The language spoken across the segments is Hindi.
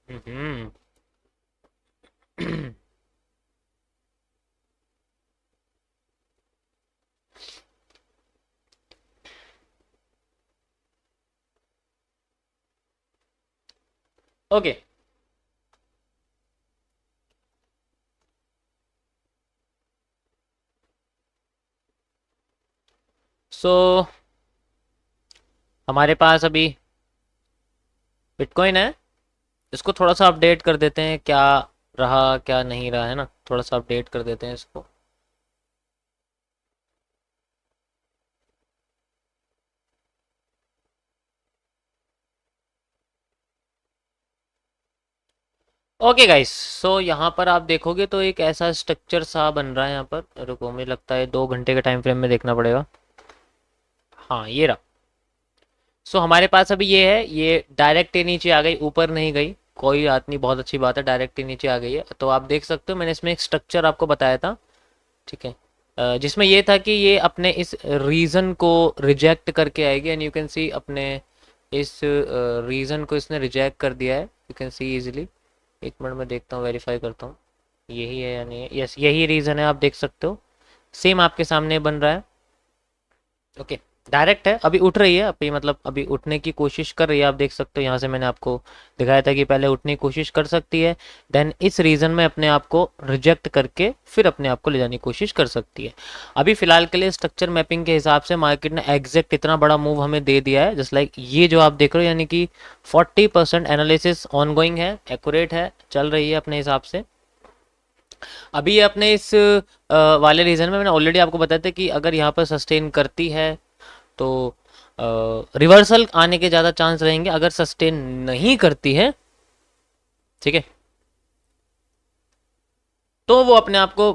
हम्म। ओके। सो हमारे पास अभी बिटकॉइन है, इसको थोड़ा सा अपडेट कर देते हैं, क्या रहा क्या नहीं रहा, है ना, थोड़ा सा अपडेट कर देते हैं इसको। ओके गाइस, सो यहाँ पर आप देखोगे तो एक ऐसा स्ट्रक्चर सा बन रहा है यहाँ पर। रुको, मुझे लगता है 2 घंटे के टाइम फ्रेम में देखना पड़ेगा। हाँ, ये रहा। सो हमारे पास अभी ये है, ये डायरेक्ट ही नीचे आ गई, ऊपर नहीं गई। कोई बात नहीं, बहुत अच्छी बात है, डायरेक्ट ही नीचे आ गई है। तो आप देख सकते हो, मैंने इसमें एक स्ट्रक्चर आपको बताया था, ठीक है, जिसमें ये था कि ये अपने इस रीज़न को रिजेक्ट करके आएगी, एंड यू कैन सी अपने इस रीज़न को इसने रिजेक्ट कर दिया है, यू कैन सी इजीली। एक मिनट में देखता हूँ, वेरीफाई करता हूँ यही है या नहीं है। यस, यही रीज़न है, आप देख सकते हो, सेम आपके सामने बन रहा है। ओके, डायरेक्ट है, अभी उठ रही है, अभी मतलब अभी उठने की कोशिश कर रही है। आप देख सकते हो, यहाँ से मैंने आपको दिखाया था कि पहले उठने की कोशिश कर सकती है, देन इस रीजन में अपने आप को रिजेक्ट करके फिर अपने आप को ले जाने की कोशिश कर सकती है। अभी फिलहाल के लिए स्ट्रक्चर मैपिंग के हिसाब से मार्केट ने एग्जैक्ट इतना बड़ा मूव हमें दे दिया है, जस्ट लाइक ये जो आप देख रहे हो, यानी कि 40% एनालिसिस ऑनगोइंग है, एक्यूरेट है, चल रही है अपने हिसाब से। अभी ये अपने इस वाले रीजन में मैंने ऑलरेडी आपको बताया था कि अगर यहाँ पर सस्टेन करती है तो रिवर्सल आने के ज़्यादा चांस रहेंगे। अगर सस्टेन नहीं करती है, ठीक है, तो वो अपने आप को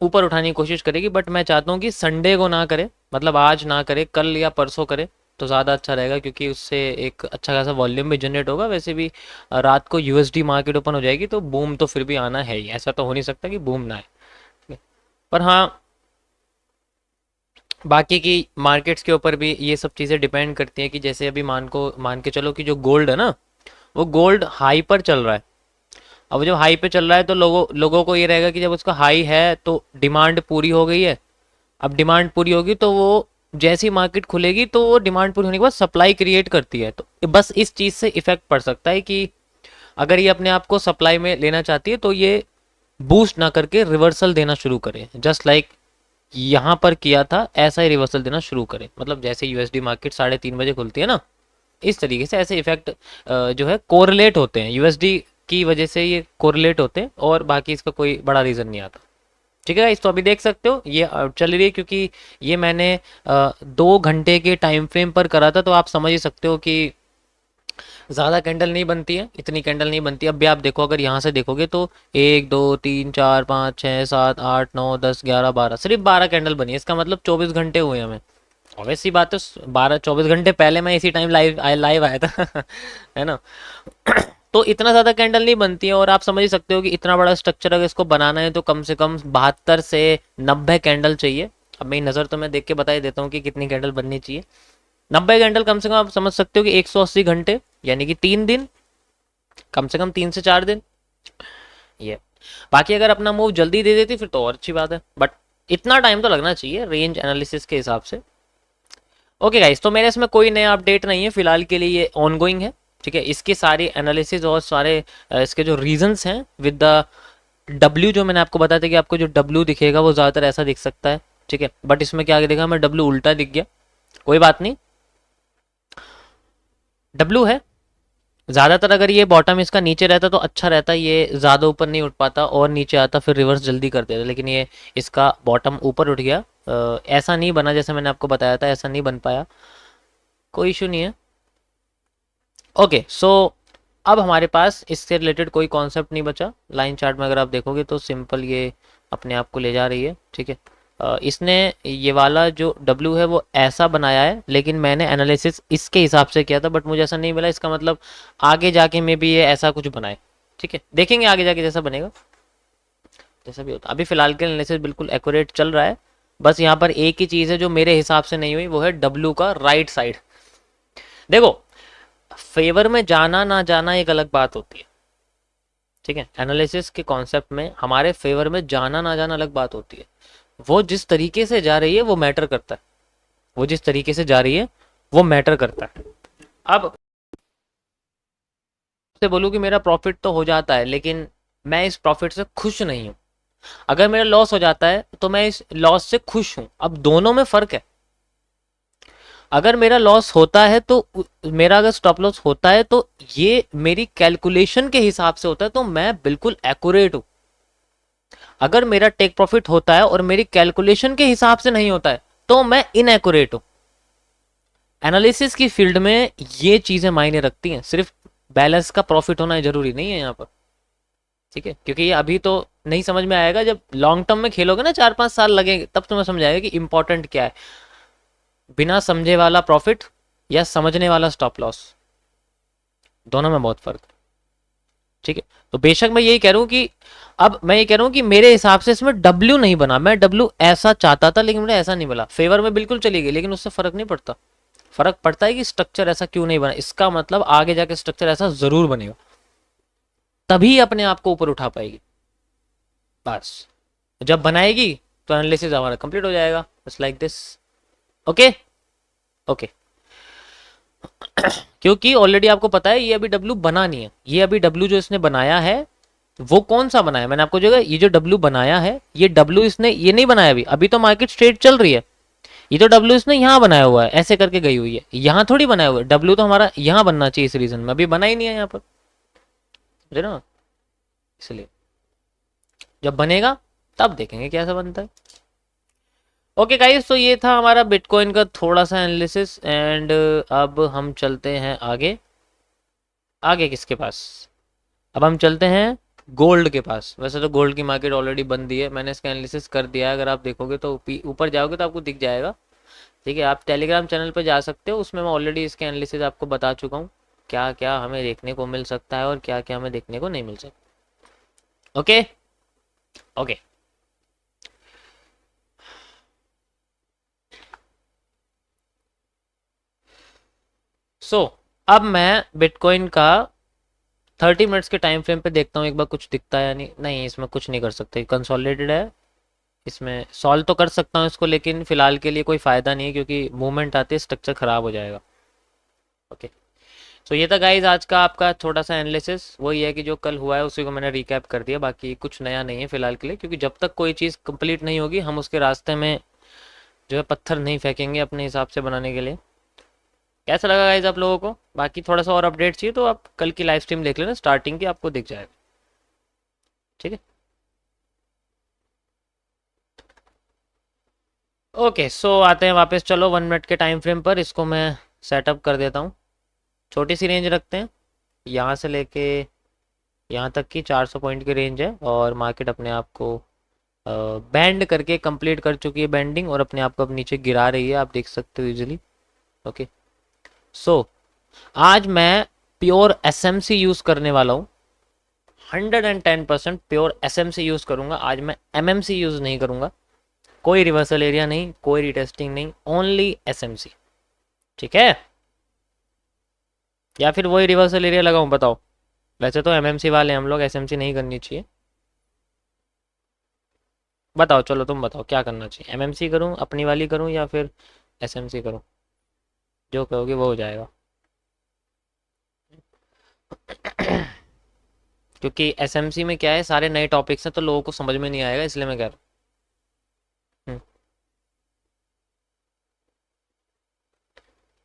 ऊपर उठाने की कोशिश करेगी। बट मैं चाहता हूँ कि संडे को ना करे, मतलब आज ना करे, कल या परसों करे तो ज़्यादा अच्छा रहेगा, क्योंकि उससे एक अच्छा खासा वॉल्यूम भी जनरेट होगा। वैसे भी रात को यूएसडी मार्केट ओपन हो जाएगी, तो बूम तो फिर भी आना है ही, ऐसा तो हो नहीं सकता कि बूम ना आए। पर हाँ, बाकी की मार्केट्स के ऊपर भी ये सब चीज़ें डिपेंड करती हैं, कि जैसे अभी मान के चलो कि जो गोल्ड है ना, वो गोल्ड हाई पर चल रहा है। अब जब हाई पे चल रहा है तो लोगों लोगों को ये रहेगा कि जब उसका हाई है तो डिमांड पूरी हो गई है। अब डिमांड पूरी होगी तो वो जैसी मार्केट खुलेगी तो वो डिमांड पूरी होने के बाद सप्लाई क्रिएट करती है, तो बस इस चीज़ से इफेक्ट पड़ सकता है कि अगर ये अपने आप को सप्लाई में लेना चाहती है तो ये बूस्ट ना करके रिवर्सल देना शुरू करे, जस्ट लाइक यहाँ पर किया था, ऐसा ही रिवर्सल देना शुरू करे। मतलब जैसे यूएसडी मार्केट 3:30 बजे खुलती है ना, इस तरीके से ऐसे इफेक्ट जो है कोरिलेट होते हैं, यूएसडी की वजह से ये कोरिलेट होते हैं, और बाकी इसका कोई बड़ा रीज़न नहीं आता। ठीक है, इस तो अभी देख सकते हो ये चल रही है, क्योंकि ये मैंने 2 घंटे के टाइम फ्रेम पर करा था, तो आप समझ ही सकते हो कि ज़्यादा कैंडल नहीं बनती है, इतनी कैंडल नहीं बनती। अब भी आप देखो, अगर यहाँ से देखोगे तो 1 2 3 4 5 6 7 8 9 10 11 12, सिर्फ 12 कैंडल बनी है। इसका मतलब 24 घंटे हुए हमें। ऑब्वियस सी बात है, 12 24 घंटे पहले मैं इसी टाइम लाइव आया था है ना। तो इतना ज़्यादा कैंडल नहीं बनती है, और आप समझ ही सकते हो कि इतना बड़ा स्ट्रक्चर अगर इसको बनाना है तो कम से कम 72 से 90 कैंडल चाहिए। अब मेरी नज़र तो मैं देख के बता ही देता हूँ कि कितनी कैंडल बननी चाहिए। 90 कैंडल कम से कम, आप समझ सकते हो कि 180 घंटे, यानी कि 3 दिन, कम से कम 3 से 4 दिन ये। बाकी अगर अपना मूव जल्दी दे देती फिर तो और अच्छी बात है, बट इतना टाइम तो लगना चाहिए रेंज एनालिसिस के हिसाब से। ओके गाइस, तो मेरे इसमें कोई नया अपडेट नहीं है फिलहाल के लिए, ये ऑनगोइंग है, ठीक है। इसके सारे एनालिसिस और सारे इसके जो रीजंस हैं विद द डब्ल्यू, जो मैंने आपको बताया था कि आपको जो डब्ल्यू दिखेगा वो ज़्यादातर ऐसा दिख सकता है, ठीक है। बट इसमें क्या दिखा, हमें डब्ल्यू उल्टा दिख गया, कोई बात नहीं, डब्ल्यू है। ज़्यादातर अगर ये बॉटम इसका नीचे रहता तो अच्छा रहता, ये ज़्यादा ऊपर नहीं उठ पाता और नीचे आता फिर रिवर्स जल्दी कर देता, लेकिन ये इसका बॉटम ऊपर उठ गया। ऐसा नहीं बना जैसे मैंने आपको बताया था, ऐसा नहीं बन पाया, कोई इशू नहीं है। ओके, सो अब हमारे पास इससे रिलेटेड कोई कॉन्सेप्ट नहीं बचा। लाइन चार्ट में अगर आप देखोगे तो सिंपल ये अपने आप को ले जा रही है, ठीक है। इसने ये वाला जो W है वो ऐसा बनाया है, लेकिन मैंने एनालिसिस इसके हिसाब से किया था, बट मुझे ऐसा नहीं मिला। इसका मतलब आगे जाके में भी ये ऐसा कुछ बनाए, ठीक है, देखेंगे आगे जाके जैसा बनेगा, जैसा भी होता। अभी फिलहाल के एनालिसिस बिल्कुल एक्यूरेट चल रहा है। बस यहाँ पर एक ही चीज़ है जो मेरे हिसाब से नहीं हुई, वो है W का राइट साइड। देखो, फेवर में जाना ना जाना एक अलग बात होती है, ठीक है, एनालिसिस के कॉन्सेप्ट में हमारे फेवर में जाना ना जाना अलग बात होती है, वो जिस तरीके से जा रही है वो मैटर करता है, वो जिस तरीके से जा रही है वो मैटर करता है। अब से बोलूँ कि मेरा प्रॉफिट तो हो जाता है, लेकिन मैं इस प्रॉफिट से खुश नहीं हूँ। अगर मेरा लॉस हो जाता है तो मैं इस लॉस से खुश हूँ। अब दोनों में फर्क है। अगर मेरा लॉस होता है तो मेरा अगर स्टॉप लॉस होता है तो ये मेरी कैलकुलेशन के हिसाब से होता है, तो मैं बिल्कुल एक्यूरेट हूं। अगर मेरा टेक प्रॉफिट होता है और मेरी कैलकुलेशन के हिसाब से नहीं होता है तो मैं इनएक्यूरेट हूं। एनालिसिस की फील्ड में ये चीजें मायने रखती हैं, सिर्फ बैलेंस का प्रॉफिट होना जरूरी नहीं है यहाँ पर, ठीक है, क्योंकि ये अभी तो नहीं समझ में आएगा। जब लॉन्ग टर्म में खेलोगे ना, 4-5 साल लगेंगे, तब तुम्हें समझ आएगा कि इंपॉर्टेंट क्या है, बिना समझे वाला प्रॉफिट या समझने वाला स्टॉप लॉस, दोनों में बहुत फर्क है। ठीक है, तो बेशक मैं यही कह रहा हूं कि अब मैं ये कह रहा हूं कि मेरे हिसाब से इसमें डब्ल्यू नहीं बना, मैं डब्ल्यू ऐसा चाहता था लेकिन मुझे ऐसा नहीं मिला। फेवर में बिल्कुल चली गई, लेकिन उससे फर्क नहीं पड़ता। फर्क पड़ता है कि स्ट्रक्चर ऐसा क्यों नहीं बना, इसका मतलब आगे जाके स्ट्रक्चर ऐसा जरूर बनेगा, तभी अपने आप को ऊपर उठा पाएगी। बस जब बनाएगी तो एनालिसिस हमारा कंप्लीट हो जाएगा, बस लाइक दिस। ओके ओके, क्योंकि ऑलरेडी आपको पता है ये अभी डब्ल्यू बना नहीं है। ये अभी डब्ल्यू जो इसने बनाया है वो कौन सा बनाया, मैंने आपको जो ये जो डब्ल्यू बनाया है, ये डब्ल्यू इसने ये नहीं बनाया अभी, अभी तो मार्केट स्ट्रेट चल रही है। ये तो डब्ल्यू इसने यहाँ बनाया हुआ है, ऐसे करके गई हुई है, यहाँ थोड़ी बनाया हुआ है। डब्ल्यू तो हमारा यहाँ बनना चाहिए, इस रीजन में अभी बना ही नहीं है यहाँ पर, समझे ना। इसलिए जब बनेगा तब देखेंगे कैसा बनता है। ओके गाइस, तो ये था हमारा बिटकॉइन का थोड़ा सा एनालिसिस, एंड अब हम चलते हैं आगे। आगे किसके पास, अब हम चलते हैं गोल्ड के पास। वैसे तो गोल्ड की मार्केट ऑलरेडी बंद दी है, मैंने इसका एनालिसिस कर दिया है। अगर आप देखोगे तो ऊपर जाओगे तो आपको दिख जाएगा, ठीक है। आप टेलीग्राम चैनल पर जा सकते हो, उसमें मैं ऑलरेडी इसके एनालिसिस आपको बता चुका हूँ, क्या क्या हमें देखने को मिल सकता है और क्या क्या हमें देखने को नहीं मिल सकता। ओके ओके, सो अब मैं बिटकॉइन का 30 मिनट्स के टाइम फ्रेम पे देखता हूँ एक बार कुछ दिखता है या नहीं। नहीं, इसमें कुछ नहीं कर सकते, कंसोलिडेटेड है। इसमें सॉल्व तो कर सकता हूँ इसको, लेकिन फिलहाल के लिए कोई फ़ायदा नहीं है, क्योंकि मूवमेंट आते ही स्ट्रक्चर ख़राब हो जाएगा। ओके, सो ये था गाइज आज का आपका छोटा सा एनालिसिस। वही है कि जो कल हुआ है उसी को मैंने रिकैप कर दिया, बाकी कुछ नया नहीं है फिलहाल के लिए, क्योंकि जब तक कोई चीज़ कंप्लीट नहीं होगी हम उसके रास्ते में जो है पत्थर नहीं फेंकेंगे अपने हिसाब से बनाने के लिए। कैसा लगा गाइज आप लोगों को? बाकी थोड़ा सा और अपडेट चाहिए तो आप कल की लाइव स्ट्रीम देख लेना, स्टार्टिंग की आपको दिख जाएगा, ठीक है। ओके, सो आते हैं वापस, चलो 1 मिनट के टाइम फ्रेम पर इसको मैं सेटअप कर देता हूँ। छोटी सी रेंज रखते हैं, यहाँ से लेके यहाँ तक की 400 पॉइंट की रेंज है, और मार्केट अपने आप को बैंड करके कंप्लीट कर चुकी है बैंडिंग, और अपने आप को अब नीचे गिरा रही है, आप देख सकते हो इजीली। ओके, सो आज मैं प्योर एसएमसी यूज़ करने वाला हूँ, 110% प्योर एसएमसी यूज़ करूँगा आज मैं, एमएमसी यूज़ नहीं करूँगा। कोई रिवर्सल एरिया नहीं, कोई रिटेस्टिंग नहीं, ओनली एसएमसी, ठीक है। या फिर वही रिवर्सल एरिया लगाऊं, बताओ। वैसे तो एमएमसी वाले हम लोग, एसएमसी नहीं करनी चाहिए। बताओ, चलो तुम बताओ क्या करना चाहिए, एमएमसी करूं, अपनी वाली करूं, या फिर एसएमसी करूं? जो कहोगे वो हो जाएगा। क्योंकि एसएमसी में क्या है, सारे नए टॉपिक्स हैं तो लोगों को समझ में नहीं आएगा, इसलिए मैं कह रहा हूँ।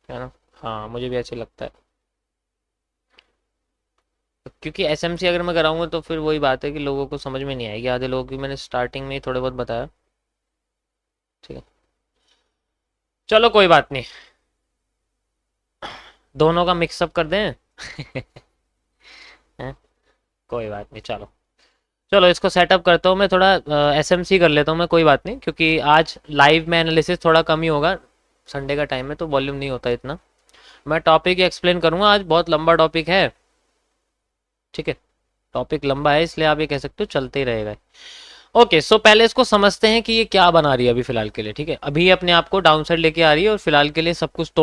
है ना, हाँ मुझे भी ऐसे लगता है, क्योंकि एसएमसी अगर मैं कराऊंगा तो फिर वही बात है कि लोगों को समझ में नहीं आएगी, आधे लोगों की मैंने स्टार्टिंग में ही थोड़े बहुत बताया, ठीक है। चलो कोई बात नहीं, दोनों का मिक्सअप कर दें। हैं? कोई बात नहीं, चलो चलो इसको सेटअप करता हूँ मैं, थोड़ा एसएमसी कर लेता हूँ मैं, कोई बात नहीं, क्योंकि आज लाइव में एनालिसिस थोड़ा कम ही होगा, संडे का टाइम है तो वॉल्यूम नहीं होता इतना। मैं टॉपिक एक्सप्लेन करूँगा, आज बहुत लंबा टॉपिक है, ठीक है। टॉपिक लंबा है इसलिए आप ये कह सकते हो चलते ही रहेगा। ओके, सो पहले इसको समझते हैं कि ये क्या बना रही है अभी फिलहाल के लिए, ठीक है। अभी अपने आप को डाउन साइड लेके आ रही है और फिलहाल के लिए सब कुछ तो